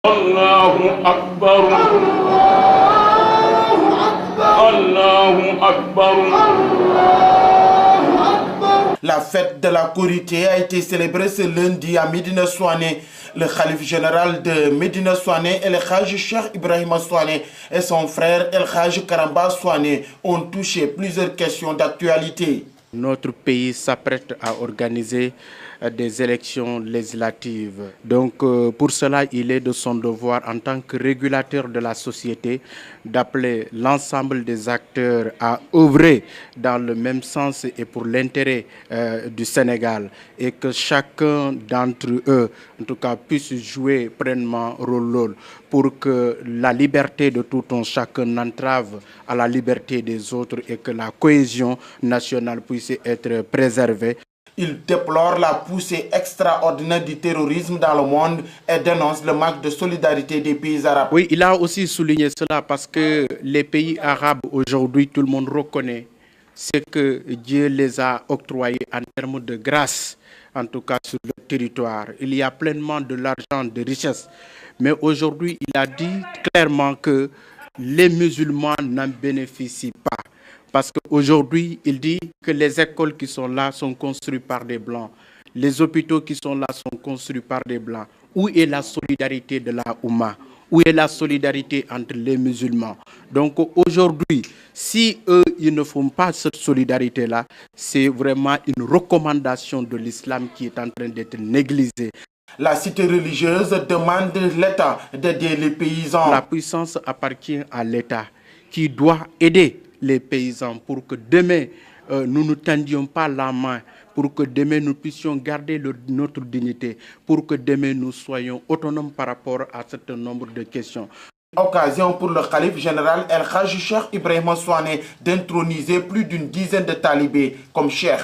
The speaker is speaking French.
Allahu Akbar. Allahu Akbar. La fête de la Korité a été célébrée ce lundi à Médina Souané. Le khalife général de Médina Souané, El Hadj Cheikh Ibrahima Souané, et son frère El Hadj Karamba Souané ont touché plusieurs questions d'actualité. Notre pays s'apprête à organiser des élections législatives. Donc pour cela, il est de son devoir en tant que régulateur de la société d'appeler l'ensemble des acteurs à œuvrer dans le même sens et pour l'intérêt du Sénégal, et que chacun d'entre eux, en tout cas, puisse jouer pleinement rôle pour que la liberté de tout un chacun n'entrave à la liberté des autres et que la cohésion nationale puisse être préservée. Il déplore la poussée extraordinaire du terrorisme dans le monde et dénonce le manque de solidarité des pays arabes. Oui, il a aussi souligné cela parce que les pays arabes, aujourd'hui, tout le monde reconnaît ce que Dieu les a octroyés en termes de grâce, en tout cas sur le territoire. Il y a pleinement de l'argent, de richesse. Mais aujourd'hui, il a dit clairement que les musulmans n'en bénéficient pas. Parce qu'aujourd'hui, il dit que les écoles qui sont là sont construites par des Blancs. Les hôpitaux qui sont là sont construits par des Blancs. Où est la solidarité de la Oumma? Où est la solidarité entre les musulmans? Donc aujourd'hui, si eux, ils ne font pas cette solidarité-là, c'est vraiment une recommandation de l'islam qui est en train d'être négligée. La cité religieuse demande l'État d'aider les paysans. La puissance appartient à l'État qui doit aider les paysans pour que demain, nous ne tendions pas la main, pour que demain nous puissions garder notre dignité, pour que demain nous soyons autonomes par rapport à un certain nombre de questions. Occasion pour le khalife général El Hadj Cheikh Ibrahima Souané d'introniser plus d'une dizaine de talibés comme cheikh.